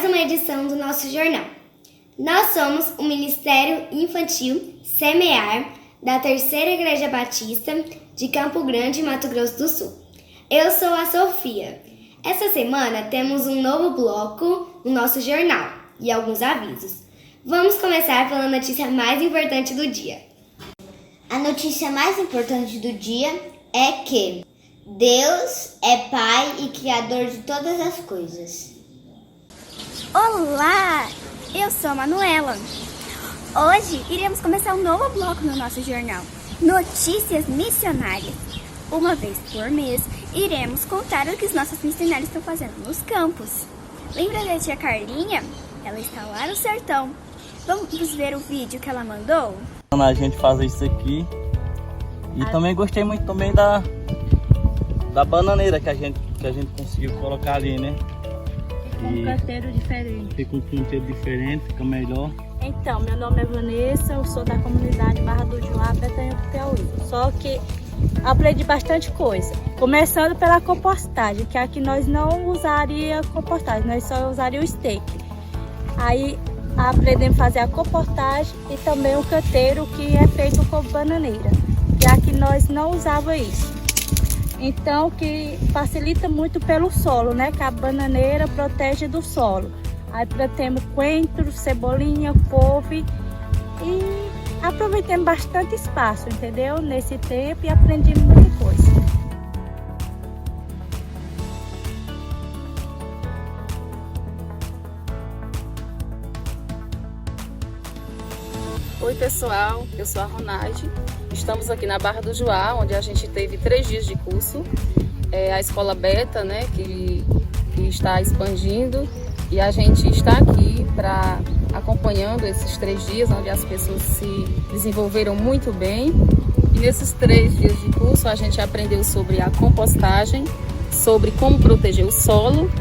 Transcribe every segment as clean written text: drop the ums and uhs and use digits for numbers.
uma edição do nosso jornal. Nós somos o Ministério Infantil Semear da Terceira Igreja Batista de Campo Grande, Mato Grosso do Sul. Eu sou a Sofia. Essa semana temos um novo bloco no nosso jornal e alguns avisos. Vamos começar pela notícia mais importante do dia. A notícia mais importante do dia é que Deus é Pai e Criador de todas as coisas. Olá, eu sou a Manuela. Hoje iremos começar um novo bloco no nosso jornal, Notícias Missionárias. Uma vez por mês, iremos contar o que os nossos missionários estão fazendo nos campos. Lembra da tia Carlinha? Ela está lá no sertão. Vamos ver o vídeo que ela mandou? A gente faz isso aqui. E também gostei muito também da bananeira que a gente conseguiu colocar ali, né? Fica um canteiro diferente. Fica um canteiro diferente, fica melhor. Então, meu nome é Vanessa, eu sou da comunidade Barra do Juá, Petanha do Piauí. Só que aprendi bastante coisa. Começando pela compostagem, que aqui nós não usaria compostagem, nós só usaria o stake. Aí aprendemos a fazer a compostagem e também o canteiro que é feito com bananeira. E aqui nós não usava isso. Então, que facilita muito pelo solo, né? Que a bananeira protege do solo. Aí plantemos coentro, cebolinha, couve e aproveitamos bastante espaço, entendeu? Nesse tempo e aprendemos muita coisa. Oi pessoal, eu sou a Ronalde. Estamos aqui na Barra do Juá, onde a gente teve 3 dias de curso. É a escola Beta, né, que está expandindo, e a gente está aqui acompanhando esses 3 dias, onde as pessoas se desenvolveram muito bem. E nesses 3 dias de curso a gente aprendeu sobre a compostagem, sobre como proteger o solo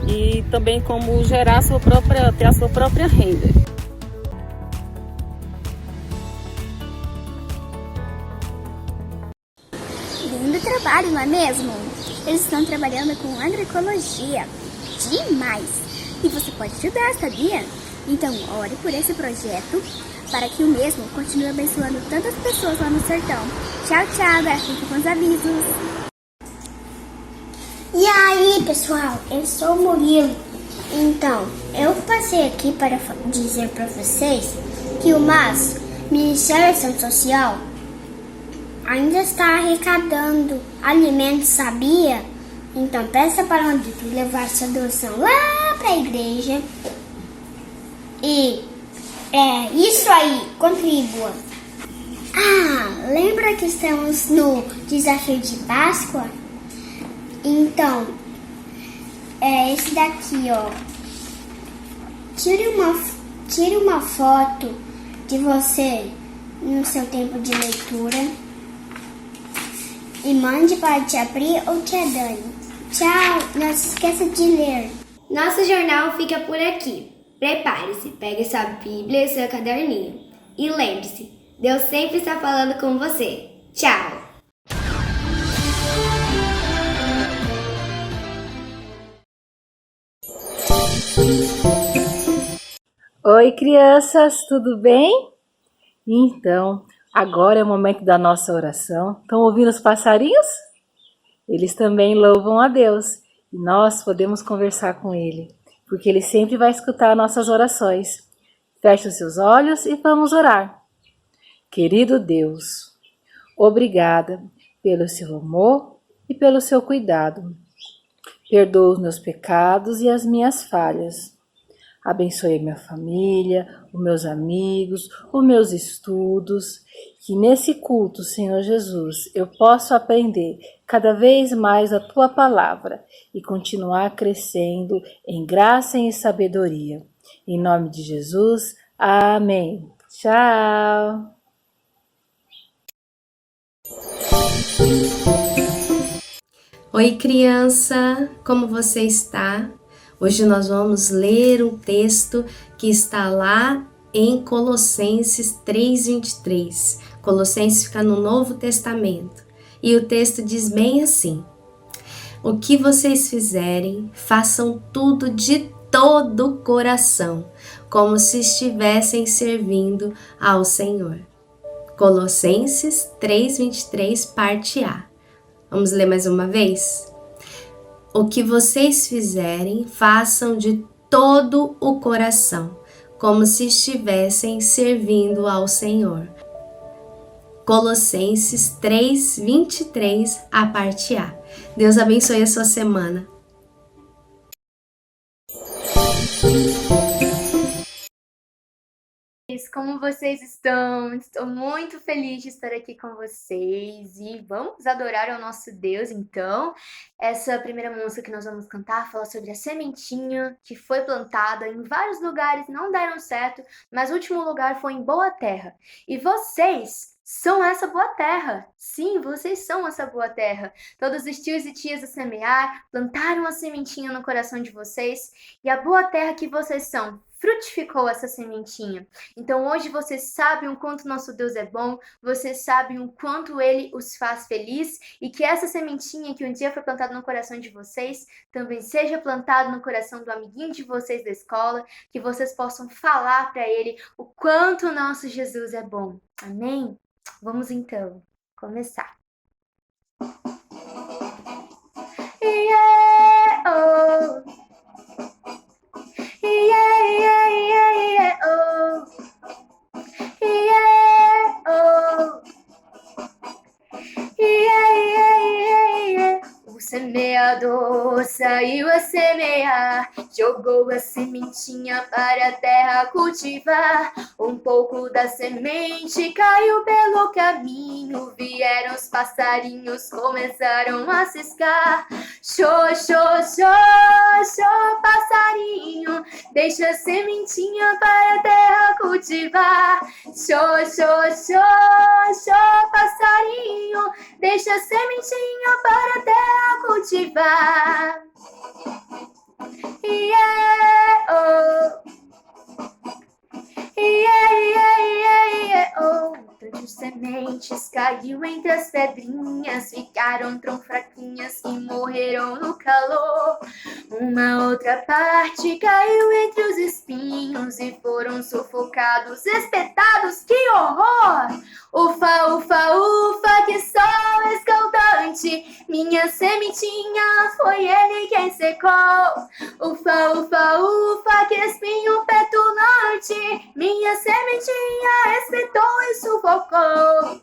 e também como gerar ter a sua própria renda. Lindo trabalho, não é mesmo? Eles estão trabalhando com agroecologia. Demais! E você pode ajudar, sabia? Então, ore por esse projeto para que o mesmo continue abençoando tantas pessoas lá no sertão. Tchau, tchau! Agora fiquem com os avisos. E aí, pessoal, eu sou o Murilo. Então, eu passei aqui para dizer para vocês que o MAS, Ministério da Ação Social, ainda está arrecadando alimentos, sabia? Então peça para o Andrito levar sua doação lá para a igreja. E é isso aí, contribua. Ah, lembra que estamos no desafio de Páscoa? Então, é esse daqui, ó. Tire uma foto de você no seu tempo de leitura e mande para a tia Pri ou tia Dani. Tchau, não se esqueça de ler. Nosso jornal fica por aqui. Prepare-se, pegue sua Bíblia e seu caderninho. E lembre-se, Deus sempre está falando com você. Tchau! Oi crianças, tudo bem? Então, agora é o momento da nossa oração. Estão ouvindo os passarinhos? Eles também louvam a Deus e nós podemos conversar com Ele, porque Ele sempre vai escutar nossas orações. Feche os seus olhos e vamos orar. Querido Deus, obrigada pelo seu amor e pelo seu cuidado. Perdoa os meus pecados e as minhas falhas. Abençoe minha família, os meus amigos, os meus estudos. Que nesse culto, Senhor Jesus, eu possa aprender cada vez mais a Tua palavra e continuar crescendo em graça e em sabedoria. Em nome de Jesus, amém. Tchau! Oi criança, como você está? Hoje nós vamos ler um texto que está lá em Colossenses 3:23. Colossenses fica no Novo Testamento. E o texto diz bem assim: o que vocês fizerem, façam tudo de todo o coração, como se estivessem servindo ao Senhor. Colossenses 3:23, parte A. Vamos ler mais uma vez? O que vocês fizerem, façam de todo o coração, como se estivessem servindo ao Senhor. Colossenses 3:23, a parte A. Deus abençoe a sua semana. Como vocês estão? Estou muito feliz de estar aqui com vocês e vamos adorar ao nosso Deus, então. Essa primeira música que nós vamos cantar fala sobre a sementinha que foi plantada em vários lugares, não deram certo, mas o último lugar foi em boa terra. E vocês são essa boa terra. Sim, vocês são essa boa terra. Todos os tios e tias do semear plantaram a sementinha no coração de vocês e a boa terra que vocês são frutificou essa sementinha. Então hoje vocês sabem o quanto nosso Deus é bom, vocês sabem o quanto Ele os faz feliz e que essa sementinha que um dia foi plantada no coração de vocês também seja plantada no coração do amiguinho de vocês da escola, que vocês possam falar para ele o quanto o nosso Jesus é bom. Amém? Vamos então começar. Yeah, oh. Yeah, yeah, yeah, yeah, oh. Yeah, oh. Yeah, yeah, yeah, yeah. O semeador saiu a semear, jogou a sementinha para a terra cultivar. Um pouco da semente caiu pelo caminho, vieram os passarinhos, começaram a ciscar. Xô, xô, xô, xô, passarinho, deixa a sementinha para a terra cultivar. Xô, xô, xô, xô, passarinho, deixa a sementinha para a terra cultivar. Yeah, oh. Yeah, yeah, yeah, yeah, oh. Tantas sementes caiu entre as pedrinhas, ficaram tão fraquinhas e morreram no calor. Uma outra parte caiu entre os espinhos e foram sufocados, espetados, que horror! Ufa, ufa, ufa, que sol escaldante, minha sementinha foi ele quem secou. Ufa, ufa, ufa, que espinho petulante, minha sementinha espetou e sufocou.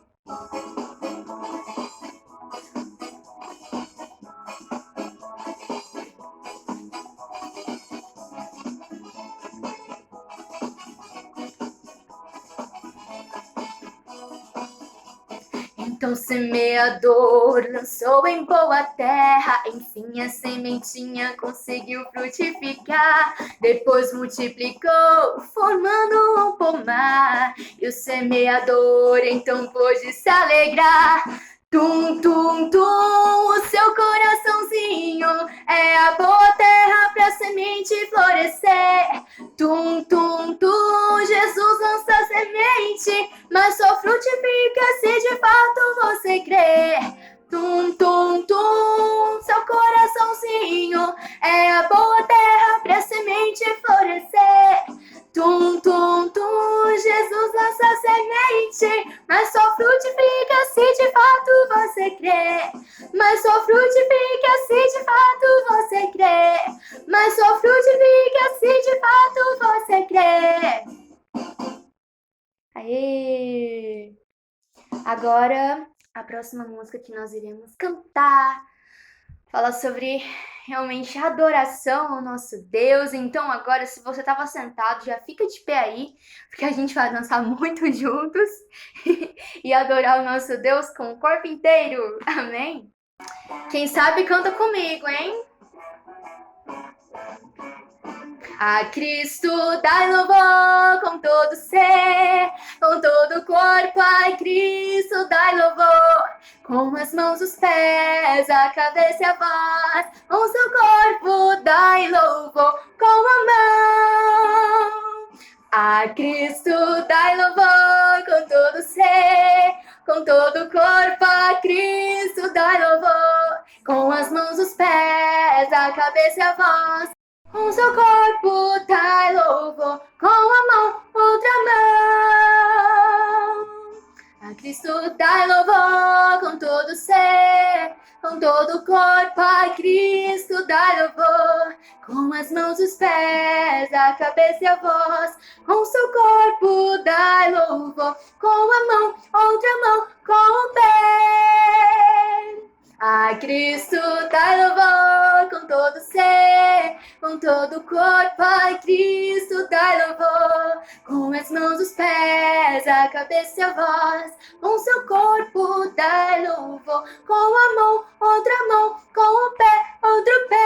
Então o semeador lançou em boa terra, enfim a sementinha conseguiu frutificar. Depois multiplicou, formando um pomar, e o semeador então pôde se alegrar. Tum, tum, tum, o seu coraçãozinho é a boa terra pra semente florescer. Tum, tum, tum, Jesus lança a semente, mas só frutifica se de fato você crer. Tum, tum, tum, seu coraçãozinho é a boa terra pra semente florescer. Tum, tum, tum, Jesus lança a semente, mas só frutifica se de fato você crer. Mas só frutifica se de fato você crer. Mas só frutifica se de fato você crer. Aê! Agora, a próxima música que nós iremos cantar fala sobre realmente adoração ao nosso Deus. Então agora, se você estava sentado, já fica de pé aí, porque a gente vai dançar muito juntos e adorar o nosso Deus com o corpo inteiro. Amém? Quem sabe canta comigo, hein? A Cristo dai louvor com todo ser, com todo o corpo, a Cristo dai louvor. Com as mãos, os pés, a cabeça e a voz, com seu corpo dai louvor com a mão. A Cristo dai louvor com todo ser, com todo o corpo, a Cristo dai louvor. Com as mãos, os pés, a cabeça e a voz, Com seu corpo dai louvor, com a mão, outra mão. A Cristo dai louvor com todo ser, com todo o corpo. A Cristo dai louvor, com as mãos, os pés, a cabeça e a voz. Com seu corpo dai louvor, com a mão, outra mão, com o pé. A Cristo dai louvor com todo ser, com todo o corpo. A Cristo dai louvor, com as mãos, os pés, a cabeça e a voz. Com seu corpo dai louvor, com a mão, outra mão, com o pé, outro pé.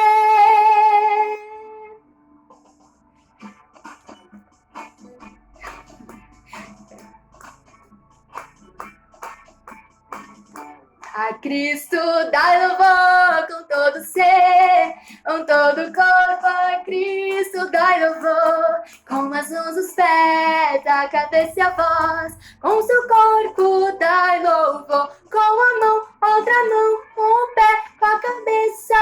A Cristo dai louvor com todo ser, com todo o corpo. A Cristo dai louvor, com as mãos, os pés, a cabeça e a voz. Com seu corpo dai louvor, com a mão, outra mão, com o pé, com a cabeça.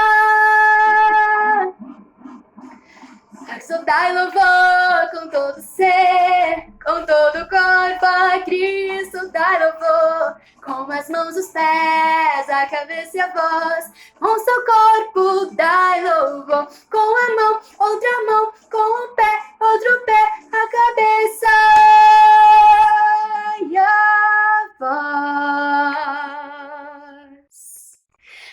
A Cristo dai louvor com todo ser, com todo o corpo. A Cristo dai louvor, com as mãos, os pés, a cabeça e a voz. Com seu corpo dai louvor, com a mão, outra mão, com o pé, outro pé, a cabeça e a voz.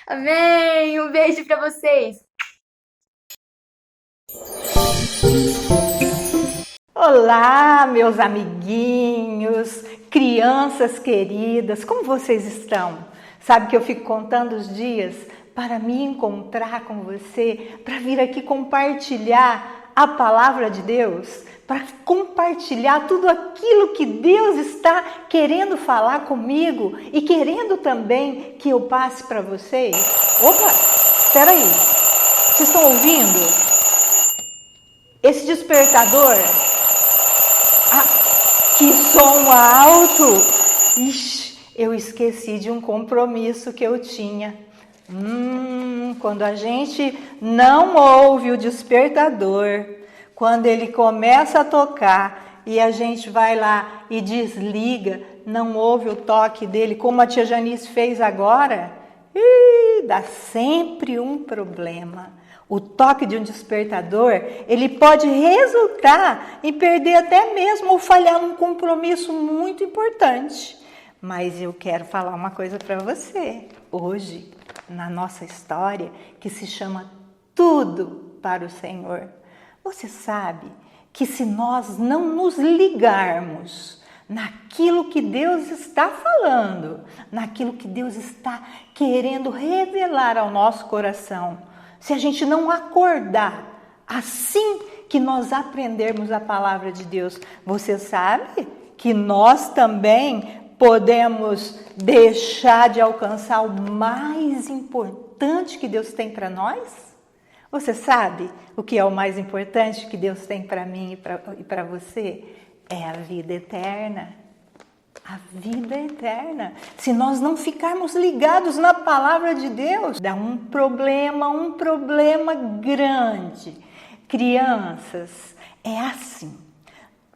Amém! Um beijo pra vocês! Olá, meus amiguinhos, crianças queridas, como vocês estão? Sabe que eu fico contando os dias para me encontrar com você, para vir aqui compartilhar a palavra de Deus, para compartilhar tudo aquilo que Deus está querendo falar comigo e querendo também que eu passe para vocês. Opa, espera aí, vocês estão ouvindo? Esse despertador... que som alto! Ixi, eu esqueci de um compromisso que eu tinha. Quando a gente não ouve o despertador, quando ele começa a tocar e a gente vai lá e desliga, não ouve o toque dele, como a tia Janice fez agora, dá sempre um problema. O toque de um despertador, ele pode resultar em perder até mesmo ou falhar num compromisso muito importante. Mas eu quero falar uma coisa para você hoje, na nossa história, que se chama Tudo para o Senhor. Você sabe que se nós não nos ligarmos naquilo que Deus está falando, naquilo que Deus está querendo revelar ao nosso coração, se a gente não acordar assim que nós aprendermos a palavra de Deus, você sabe que nós também podemos deixar de alcançar o mais importante que Deus tem para nós? Você sabe o que é o mais importante que Deus tem para mim e para você? É a vida eterna. A vida eterna. Se nós não ficarmos ligados na palavra de Deus, dá um problema grande. Crianças, é assim.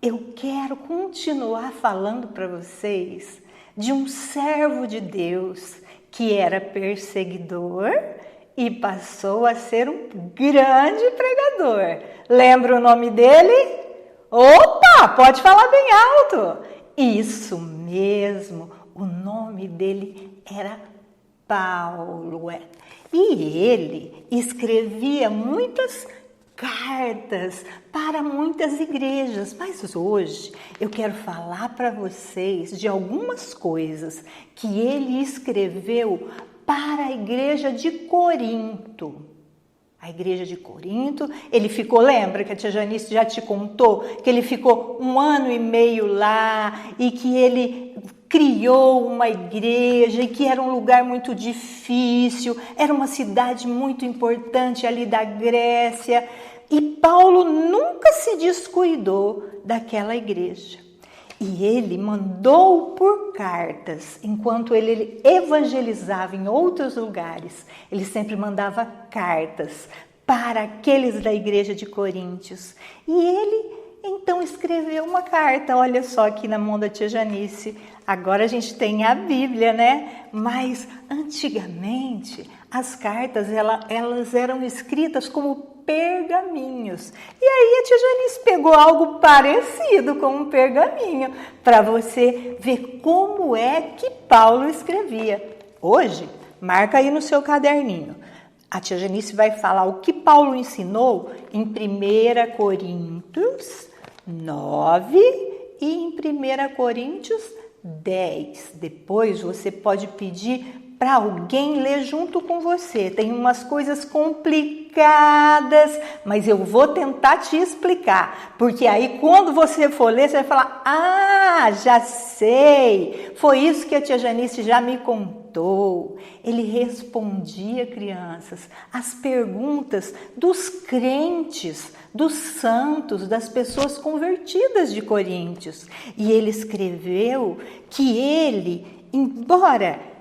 Eu quero continuar falando para vocês de um servo de Deus que era perseguidor e passou a ser um grande pregador. Lembra o nome dele? Opa, pode falar bem alto. Isso mesmo, o nome dele era Paulo. E ele escrevia muitas cartas para muitas igrejas. Mas hoje eu quero falar para vocês de algumas coisas que ele escreveu para a igreja de Corinto. A igreja de Corinto, ele ficou, lembra que a tia Janice já te contou, que ele ficou 1 ano e meio lá e que ele criou uma igreja e que era um lugar muito difícil, era uma cidade muito importante ali da Grécia. E Paulo nunca se descuidou daquela igreja. E ele mandou por cartas, enquanto ele evangelizava em outros lugares, ele sempre mandava cartas para aqueles da igreja de Coríntios. E ele então escreveu uma carta, olha só aqui na mão da tia Janice. Agora a gente tem a Bíblia, né? Mas antigamente as cartas elas eram escritas como pergaminhos. E aí a tia Janice pegou algo parecido com um pergaminho para você ver como é que Paulo escrevia. Hoje, marca aí no seu caderninho. A tia Janice vai falar o que Paulo ensinou em 1 Coríntios 9 e em 1 Coríntios 10. Depois você pode pedir para alguém ler junto com você. Tem umas coisas complicadas, mas eu vou tentar te explicar. Porque aí quando você for ler, você vai falar: ah, já sei, foi isso que a tia Janice já me contou. Ele respondia, crianças, as perguntas dos crentes, dos santos, das pessoas convertidas de Coríntios. E ele escreveu que ele, embora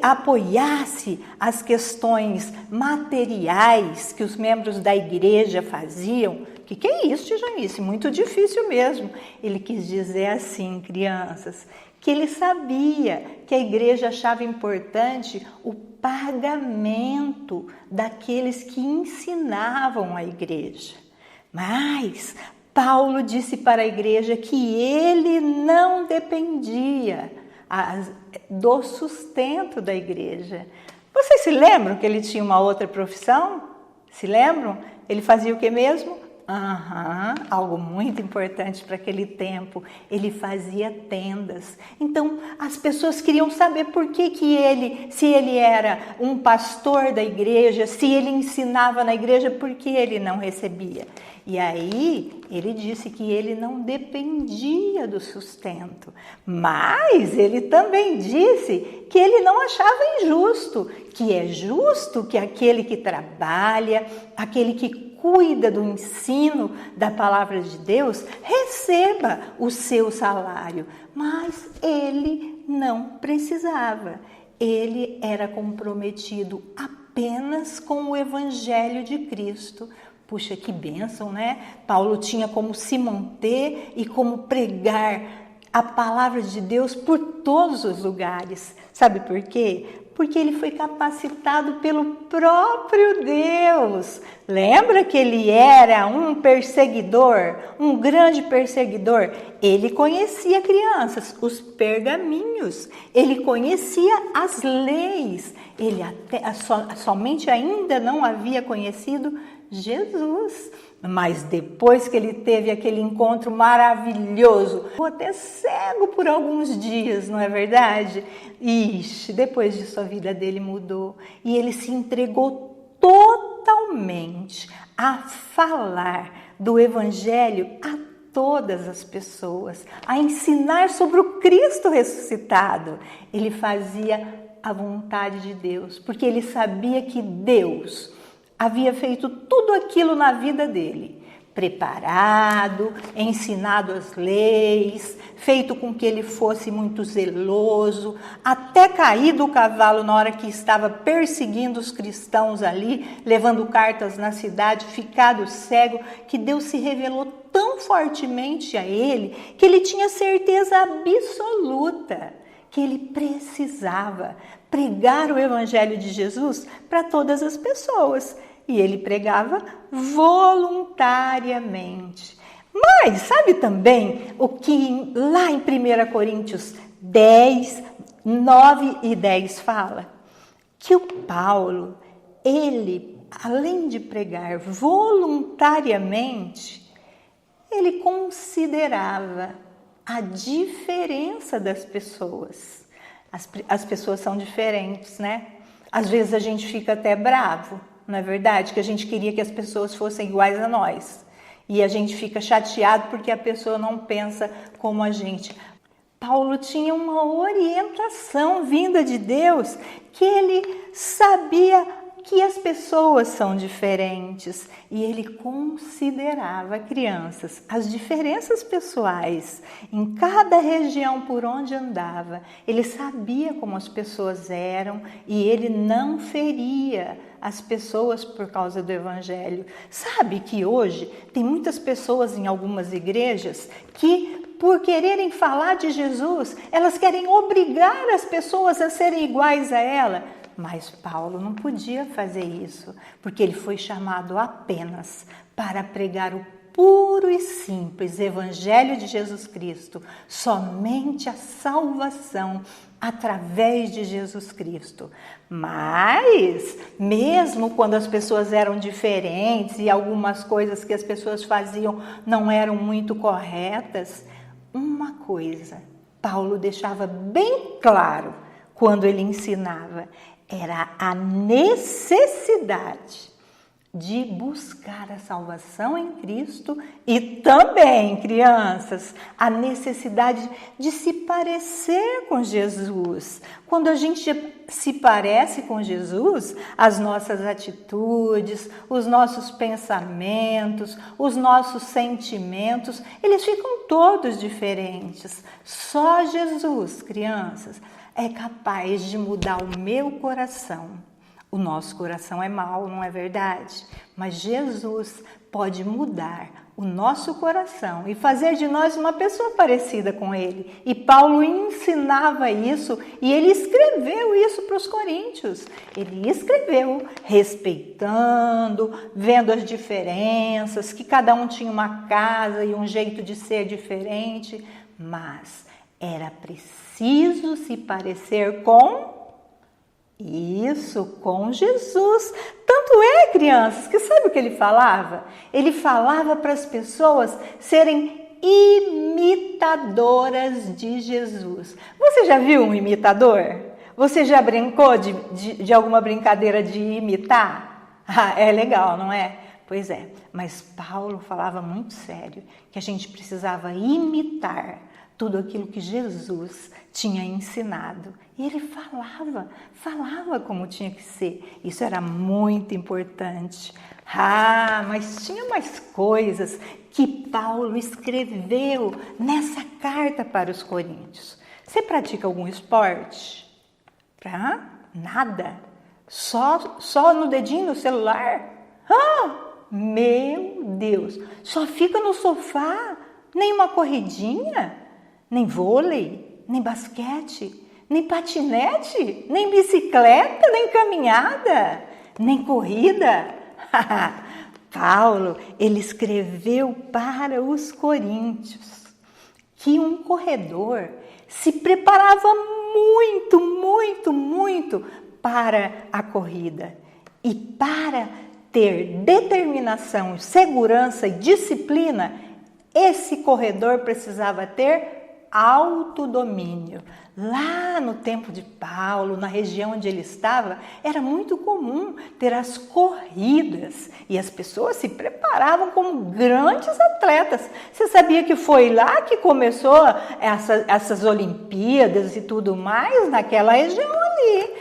apoiasse as questões materiais que os membros da igreja faziam. Que é isso, tia Janice? Muito difícil mesmo. Ele quis dizer assim, crianças, que ele sabia que a igreja achava importante o pagamento daqueles que ensinavam a igreja. Mas Paulo disse para a igreja que ele não dependia do sustento da igreja. Vocês se lembram que ele tinha uma outra profissão? Se lembram? Ele fazia o que mesmo? Algo muito importante para aquele tempo. Ele fazia tendas. Então, as pessoas queriam saber por que ele, se ele era um pastor da igreja, se ele ensinava na igreja, por que ele não recebia. E aí, ele disse que ele não dependia do sustento, mas ele também disse que ele não achava injusto, que é justo que aquele que trabalha, aquele que cuida do ensino da palavra de Deus, receba o seu salário, mas ele não precisava, ele era comprometido apenas com o Evangelho de Cristo. Puxa, que bênção, né? Paulo tinha como se manter e como pregar a palavra de Deus por todos os lugares. Sabe por quê? Porque ele foi capacitado pelo próprio Deus. Lembra que ele era um perseguidor, um grande perseguidor? Ele conhecia, crianças, os pergaminhos. Ele conhecia as leis. Ele somente ainda não havia conhecido Jesus, mas depois que ele teve aquele encontro maravilhoso, ficou até cego por alguns dias, não é verdade? Ixi, depois disso a vida dele mudou e ele se entregou totalmente a falar do Evangelho a todas as pessoas, a ensinar sobre o Cristo ressuscitado. Ele fazia a vontade de Deus, porque ele sabia que Deus havia feito tudo aquilo na vida dele, preparado, ensinado as leis, feito com que ele fosse muito zeloso, até cair do cavalo na hora que estava perseguindo os cristãos ali, levando cartas na cidade, ficado cego, que Deus se revelou tão fortemente a ele, que ele tinha certeza absoluta que ele precisava pregar o Evangelho de Jesus para todas as pessoas. E ele pregava voluntariamente. Mas sabe também o que lá em 1 Coríntios 10, 9 e 10 fala? Que o Paulo, ele, além de pregar voluntariamente, ele considerava a diferença das pessoas. As pessoas são diferentes, né? Às vezes a gente fica até bravo, não é verdade? Que a gente queria que as pessoas fossem iguais a nós. E a gente fica chateado porque a pessoa não pensa como a gente. Paulo tinha uma orientação vinda de Deus que ele sabia que as pessoas são diferentes e ele considerava, crianças, as diferenças pessoais em cada região por onde andava. Ele sabia como as pessoas eram e ele não feria as pessoas por causa do evangelho. Sabe que hoje tem muitas pessoas em algumas igrejas que, por quererem falar de Jesus, elas querem obrigar as pessoas a serem iguais a ela. Mas Paulo não podia fazer isso, porque ele foi chamado apenas para pregar o puro e simples Evangelho de Jesus Cristo, somente a salvação através de Jesus Cristo. Mas, mesmo quando as pessoas eram diferentes e algumas coisas que as pessoas faziam não eram muito corretas, uma coisa Paulo deixava bem claro quando ele ensinava, era a necessidade de buscar a salvação em Cristo e também, crianças, a necessidade de se parecer com Jesus. Quando a gente se parece com Jesus, as nossas atitudes, os nossos pensamentos, os nossos sentimentos, eles ficam todos diferentes. Só Jesus, crianças, é capaz de mudar o meu coração. O nosso coração é mau, não é verdade? Mas Jesus pode mudar o nosso coração e fazer de nós uma pessoa parecida com Ele. E Paulo ensinava isso e ele escreveu isso para os coríntios. Ele escreveu respeitando, vendo as diferenças, que cada um tinha uma casa e um jeito de ser diferente, mas era preciso se parecer com Jesus. Tanto é, crianças, que sabe o que ele falava? Ele falava para as pessoas serem imitadoras de Jesus. Você já viu um imitador? Você já brincou de alguma brincadeira de imitar? É legal, não é? Pois é, mas Paulo falava muito sério que a gente precisava imitar tudo aquilo que Jesus tinha ensinado. E ele falava como tinha que ser. Isso era muito importante. Mas tinha mais coisas que Paulo escreveu nessa carta para os coríntios. Você pratica algum esporte? Nada? Só no dedinho no celular? Meu Deus! Só fica no sofá? Nem uma corridinha? Nem vôlei, nem basquete, nem patinete, nem bicicleta, nem caminhada, nem corrida. Paulo, ele escreveu para os coríntios que um corredor se preparava muito para a corrida. E para ter determinação, segurança e disciplina, esse corredor precisava ter autodomínio. Lá no tempo de Paulo, na região onde ele estava, era muito comum ter as corridas e as pessoas se preparavam como grandes atletas. Você sabia que foi lá que começou essas Olimpíadas e tudo mais? Naquela região ali,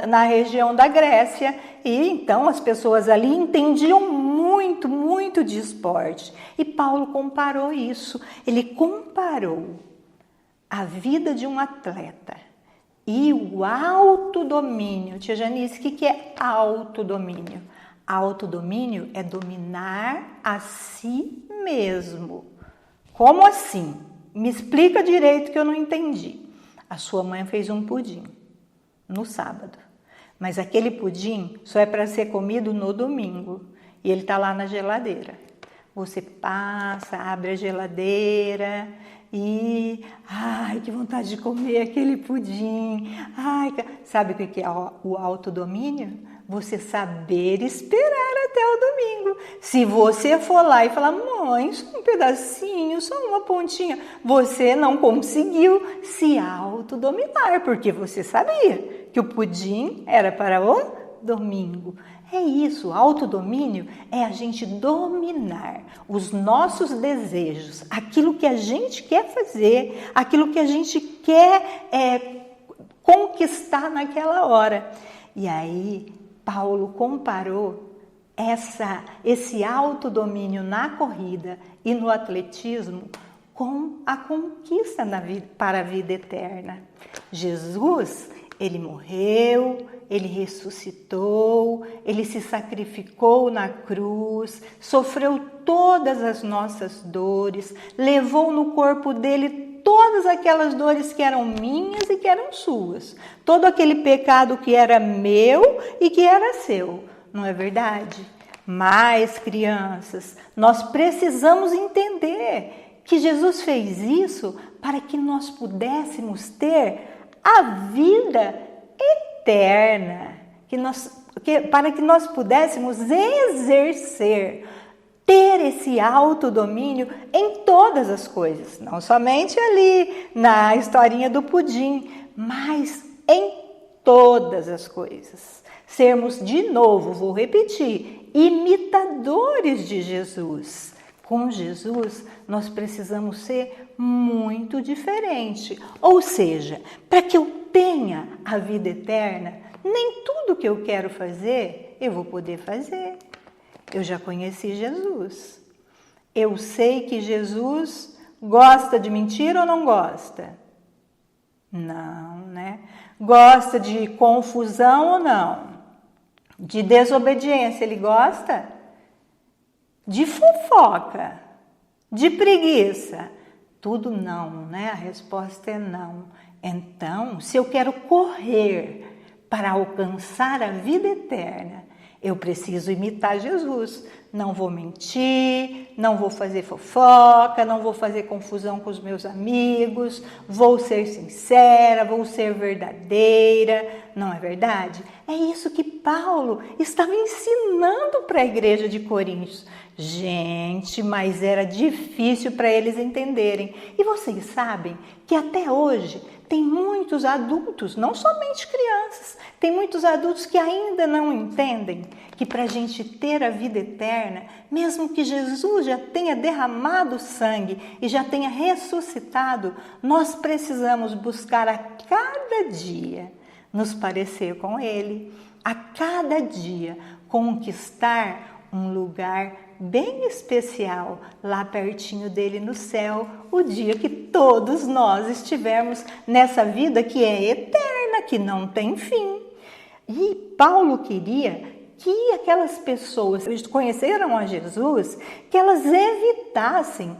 na região da Grécia. E então as pessoas ali entendiam muito de esporte. E Paulo comparou isso. Ele comparou a vida de um atleta e o autodomínio. Tia Janice, o que é autodomínio? Autodomínio é dominar a si mesmo. Como assim? Me explica direito que eu não entendi. A sua mãe fez um pudim no sábado, mas aquele pudim só é para ser comido no domingo e ele está lá na geladeira. Você passa, abre a geladeira e, que vontade de comer aquele pudim. Sabe o que é o autodomínio? Você saber esperar até o domingo. Se você for lá e falar, mãe, só um pedacinho, só uma pontinha, você não conseguiu se autodominar, porque você sabia que o pudim era para o domingo. É isso, autodomínio é a gente dominar os nossos desejos, aquilo que a gente quer fazer, aquilo que a gente quer conquistar naquela hora. E aí, Paulo comparou esse autodomínio na corrida e no atletismo com a conquista para a vida eterna. Jesus, ele morreu, ele ressuscitou, ele se sacrificou na cruz, sofreu todas as nossas dores, levou no corpo dele todas aquelas dores que eram minhas e que eram suas, todo aquele pecado que era meu e que era seu, não é verdade? Mas, crianças, nós precisamos entender que Jesus fez isso para que nós pudéssemos ter a vida eterna, para que nós pudéssemos exercer, ter esse autodomínio em todas as coisas, não somente ali na historinha do pudim, mas em todas as coisas. Sermos, de novo, vou repetir, imitadores de Jesus. Com Jesus, nós precisamos ser muito diferente. Ou seja, para que eu tenha a vida eterna, nem tudo que eu quero fazer, eu vou poder fazer. Eu já conheci Jesus. Eu sei que Jesus gosta de mentira ou não gosta? Não, né? Gosta de confusão ou não? De desobediência, ele gosta? De fofoca, de preguiça, tudo não, né? A resposta é não. Então, se eu quero correr para alcançar a vida eterna, eu preciso imitar Jesus. Não vou mentir, não vou fazer fofoca, não vou fazer confusão com os meus amigos, vou ser sincera, vou ser verdadeira, não é verdade? É isso que Paulo estava ensinando para a igreja de Coríntios. Gente, mas era difícil para eles entenderem. E vocês sabem que até hoje tem muitos adultos, não somente crianças, tem muitos adultos que ainda não entendem que para a gente ter a vida eterna, mesmo que Jesus já tenha derramado sangue e já tenha ressuscitado, nós precisamos buscar a cada dia nos parecer com Ele, a cada dia conquistar um lugar bem especial lá pertinho dele no céu, o dia que todos nós estivermos nessa vida que é eterna, que não tem fim. E Paulo queria que aquelas pessoas que conheceram a Jesus, que elas evitassem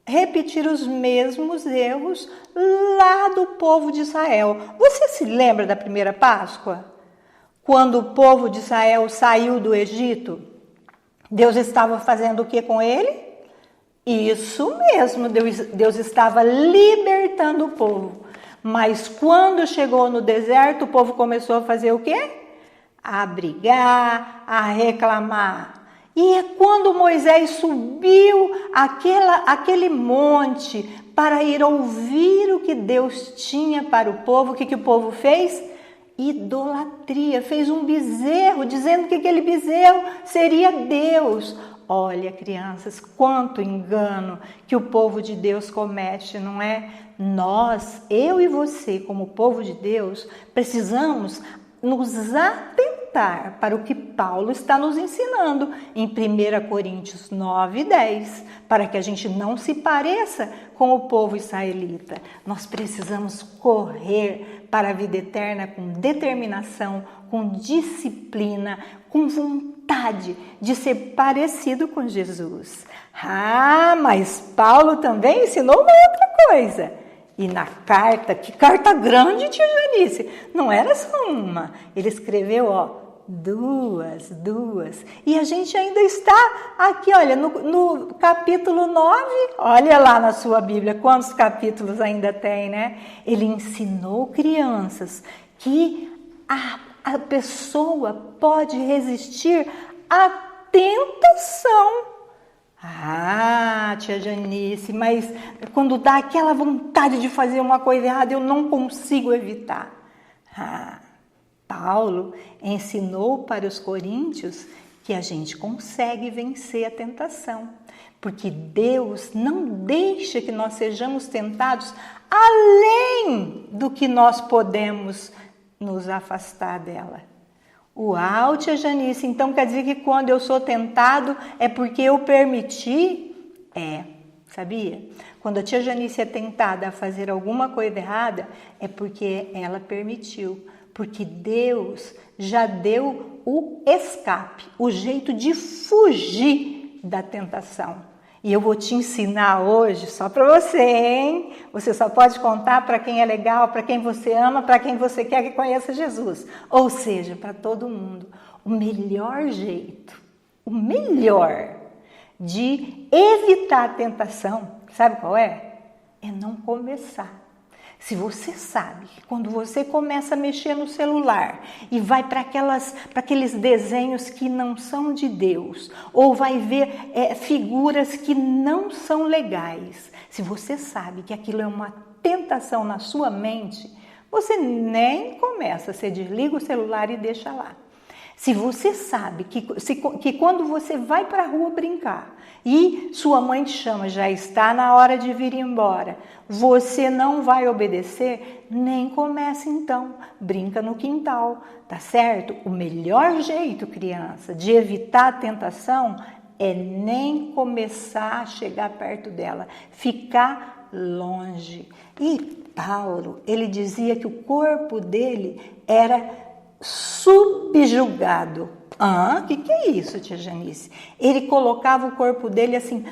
repetir os mesmos erros lá do povo de Israel. Você se lembra da primeira Páscoa? Quando o povo de Israel saiu do Egito, Deus estava fazendo o que com ele? Isso mesmo, Deus estava libertando o povo. Mas quando chegou no deserto, o povo começou a fazer o quê? A brigar, a reclamar. E é quando Moisés subiu aquele monte para ir ouvir o que Deus tinha para o povo, o que o povo fez? Idolatria, fez um bezerro, dizendo que aquele bezerro seria Deus. Olha, crianças, quanto engano que o povo de Deus comete, não é? Nós, eu e você, como povo de Deus, precisamos nos atentar para o que Paulo está nos ensinando em 1 Coríntios 9 e 10, para que a gente não se pareça com o povo israelita. Nós precisamos correr para a vida eterna com determinação, com disciplina, com vontade de ser parecido com Jesus. Ah, mas Paulo também ensinou uma outra coisa. E na carta, que carta grande, tia Janice, não era só uma. Ele escreveu, duas. E a gente ainda está aqui, olha, no capítulo 9, olha lá na sua Bíblia, quantos capítulos ainda tem, né? Ele ensinou crianças que a pessoa pode resistir à tentação. Ah, tia Janice, mas quando dá aquela vontade de fazer uma coisa errada, eu não consigo evitar. Paulo ensinou para os coríntios que a gente consegue vencer a tentação, porque Deus não deixa que nós sejamos tentados além do que nós podemos nos afastar dela. Uau, tia Janice, então quer dizer que quando eu sou tentado é porque eu permiti? Sabia? Quando a tia Janice é tentada a fazer alguma coisa errada, é porque ela permitiu. Porque Deus já deu o escape, o jeito de fugir da tentação. E eu vou te ensinar hoje só para você, hein? Você só pode contar para quem é legal, para quem você ama, para quem você quer que conheça Jesus. Ou seja, para todo mundo. O melhor jeito, o melhor de evitar a tentação, sabe qual é? É não começar. Se você sabe que quando você começa a mexer no celular e vai para aqueles desenhos que não são de Deus, ou vai ver figuras que não são legais, se você sabe que aquilo é uma tentação na sua mente, você nem começa, você desliga o celular e deixa lá. Se você sabe que quando você vai para a rua brincar e sua mãe te chama, já está na hora de vir embora, você não vai obedecer, nem comece então, brinca no quintal, tá certo? O melhor jeito, criança, de evitar a tentação é nem começar a chegar perto dela, ficar longe. E Paulo, ele dizia que o corpo dele era subjugado. Que é isso, tia Janice? Ele colocava o corpo dele assim,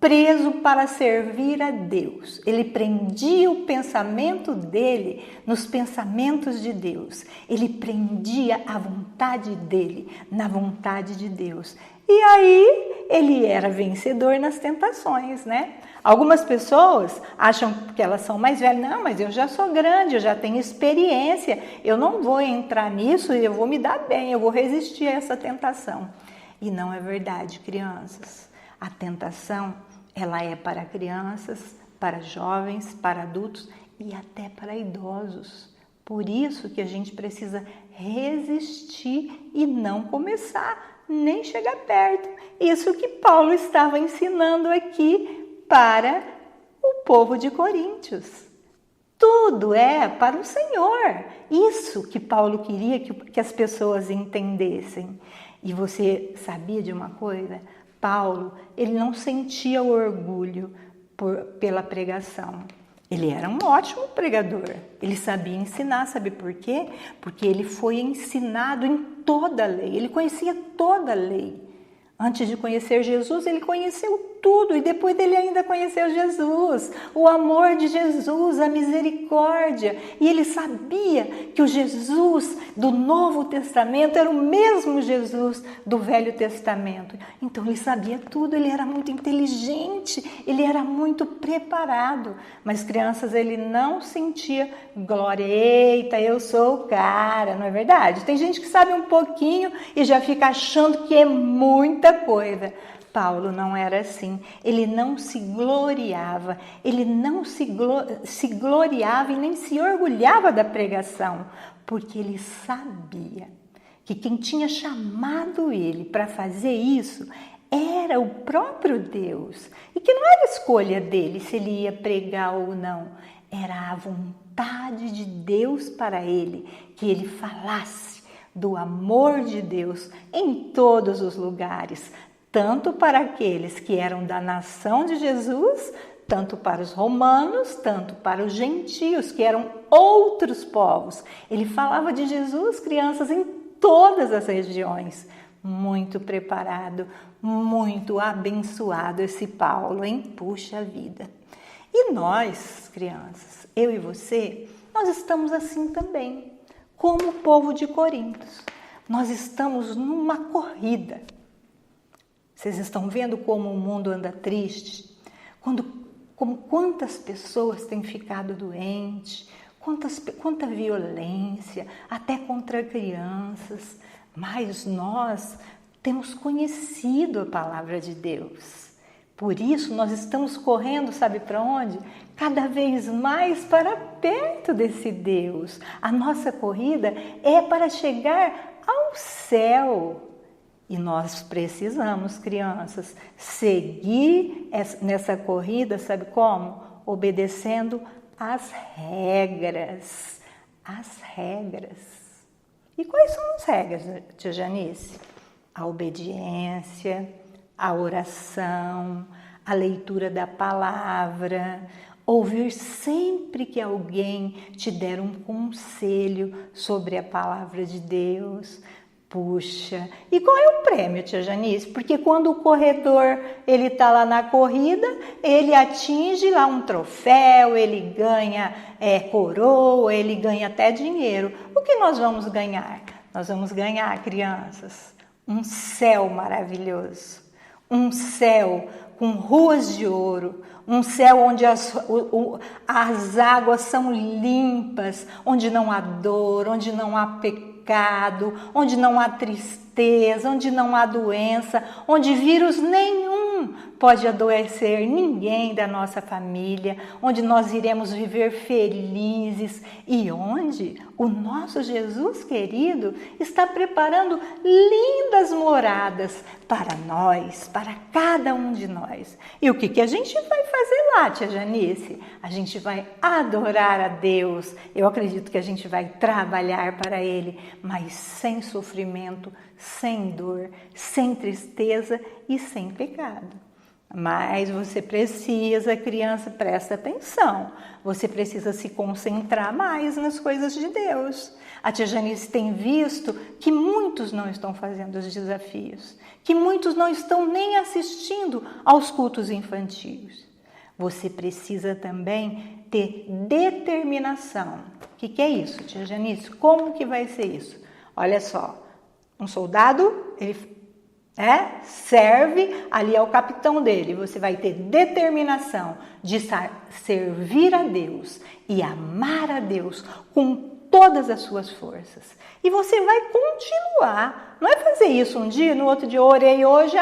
preso para servir a Deus. Ele prendia o pensamento dele nos pensamentos de Deus. Ele prendia a vontade dele na vontade de Deus. E aí ele era vencedor nas tentações, né? Algumas pessoas acham que elas são mais velhas. Não, mas eu já sou grande, eu já tenho experiência. Eu não vou entrar nisso e eu vou me dar bem, eu vou resistir a essa tentação. E não é verdade, crianças. A tentação, ela é para crianças, para jovens, para adultos e até para idosos. Por isso que a gente precisa resistir e não começar, nem chegar perto. Isso que Paulo estava ensinando aqui para o povo de Coríntios. Tudo é para o Senhor. Isso que Paulo queria que as pessoas entendessem. E você sabia de uma coisa? Paulo, ele não sentia orgulho pela pregação. Ele era um ótimo pregador. Ele sabia ensinar, sabe por quê? Porque ele foi ensinado em toda a lei. Ele conhecia toda a lei. Antes de conhecer Jesus, ele conheceu tudo e depois ele ainda conheceu Jesus, o amor de Jesus, a misericórdia. E ele sabia que o Jesus do Novo Testamento era o mesmo Jesus do Velho Testamento. Então ele sabia tudo, ele era muito inteligente, ele era muito preparado. Mas crianças, ele não sentia glória. Eita, eu sou o cara, não é verdade? Tem gente que sabe um pouquinho e já fica achando que é muita coisa. Paulo não era assim, ele não se gloriava, ele não se gloriava e nem se orgulhava da pregação, porque ele sabia que quem tinha chamado ele para fazer isso era o próprio Deus, e que não era escolha dele se ele ia pregar ou não, era a vontade de Deus para ele, que ele falasse do amor de Deus em todos os lugares, tanto para aqueles que eram da nação de Jesus, tanto para os romanos, tanto para os gentios, que eram outros povos. Ele falava de Jesus, crianças, em todas as regiões. Muito preparado, muito abençoado esse Paulo, hein? Puxa vida! E nós, crianças, eu e você, nós estamos assim também, como o povo de Corinto. Nós estamos numa corrida. Vocês estão vendo como o mundo anda triste? Como quantas pessoas têm ficado doentes, quanta violência, até contra crianças. Mas nós temos conhecido a palavra de Deus. Por isso nós estamos correndo, sabe para onde? Cada vez mais para perto desse Deus. A nossa corrida é para chegar ao céu. E nós precisamos, crianças, seguir nessa corrida, sabe como? Obedecendo às regras. As regras. E quais são as regras, tia Janice? A obediência, a oração, a leitura da palavra, ouvir sempre que alguém te der um conselho sobre a palavra de Deus. Puxa, e qual é o prêmio, tia Janice? Porque quando o corredor ele está lá na corrida, ele atinge lá um troféu, ele ganha coroa, ele ganha até dinheiro. O que nós vamos ganhar? Nós vamos ganhar, crianças, um céu maravilhoso, um céu com ruas de ouro, um céu onde as águas são limpas, onde não há dor, onde não há pecado, onde não há tristeza, onde não há doença, onde vírus nenhum pode adoecer ninguém da nossa família, onde nós iremos viver felizes e onde o nosso Jesus querido está preparando lindas moradas para nós, para cada um de nós. E o que a gente vai fazer lá, tia Janice? A gente vai adorar a Deus. Eu acredito que a gente vai trabalhar para Ele, mas sem sofrimento, sem dor, sem tristeza e sem pecado. Mas você precisa, criança, presta atenção. Você precisa se concentrar mais nas coisas de Deus. A tia Janice tem visto que muitos não estão fazendo os desafios, que muitos não estão nem assistindo aos cultos infantis. Você precisa também ter determinação. O que é isso, tia Janice? Como que vai ser isso? Olha só, um soldado, ele serve ali ao capitão dele. Você vai ter determinação de servir a Deus e amar a Deus com todas as suas forças. E você vai continuar. Não é fazer isso um dia, no outro dia, orei hoje,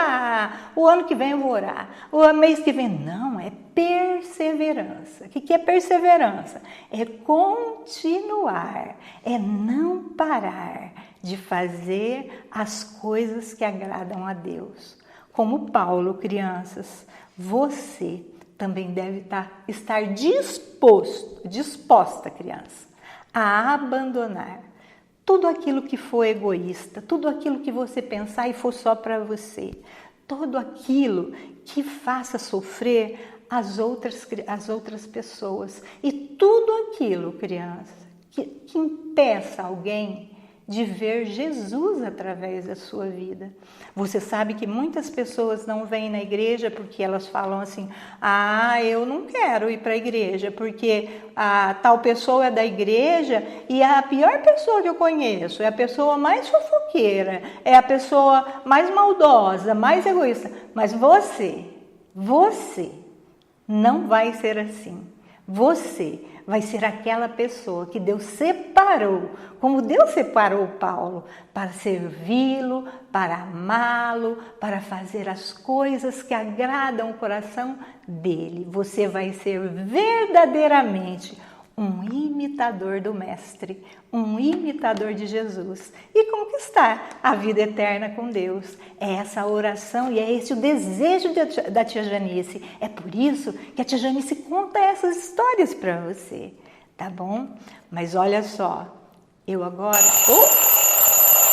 o ano que vem eu vou orar, o mês que vem. Não, é perseverança. O que é perseverança? É continuar, é não parar de fazer as coisas que agradam a Deus. Como Paulo, crianças, você também deve estar disposta, criança, a abandonar tudo aquilo que for egoísta, tudo aquilo que você pensar e for só para você, tudo aquilo que faça sofrer as outras pessoas e tudo aquilo, criança, que impeça alguém de ver Jesus através da sua vida. Você sabe que muitas pessoas não vêm na igreja porque elas falam assim, eu não quero ir para a igreja porque a tal pessoa é da igreja e a pior pessoa que eu conheço, é a pessoa mais fofoqueira, é a pessoa mais maldosa, mais egoísta. Mas você não vai ser assim. Você vai ser aquela pessoa que Deus separou, como Deus separou Paulo, para servi-lo, para amá-lo, para fazer as coisas que agradam o coração dele. Você vai ser verdadeiramente um imitador do Mestre, um imitador de Jesus e conquistar a vida eterna com Deus. É essa a oração e é esse o desejo da tia Janice. É por isso que a tia Janice conta essas histórias para você, tá bom? Mas olha só, eu agora...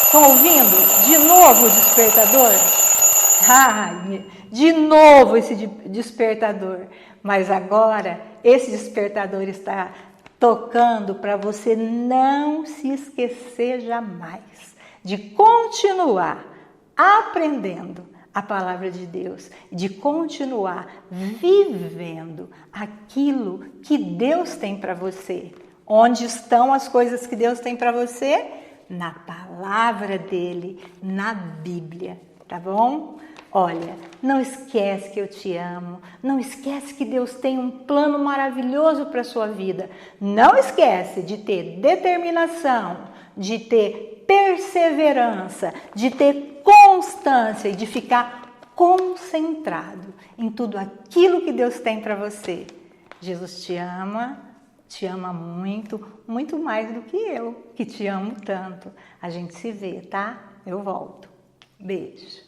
Estão ouvindo? De novo o despertador? De novo esse despertador. Mas agora esse despertador está tocando para você não se esquecer jamais de continuar aprendendo a palavra de Deus, de continuar vivendo aquilo que Deus tem para você. Onde estão as coisas que Deus tem para você? Na palavra dele, na Bíblia, tá bom? Olha, não esquece que eu te amo, não esquece que Deus tem um plano maravilhoso para a sua vida. Não esquece de ter determinação, de ter perseverança, de ter constância e de ficar concentrado em tudo aquilo que Deus tem para você. Jesus te ama muito, muito mais do que eu, que te amo tanto. A gente se vê, tá? Eu volto. Beijo.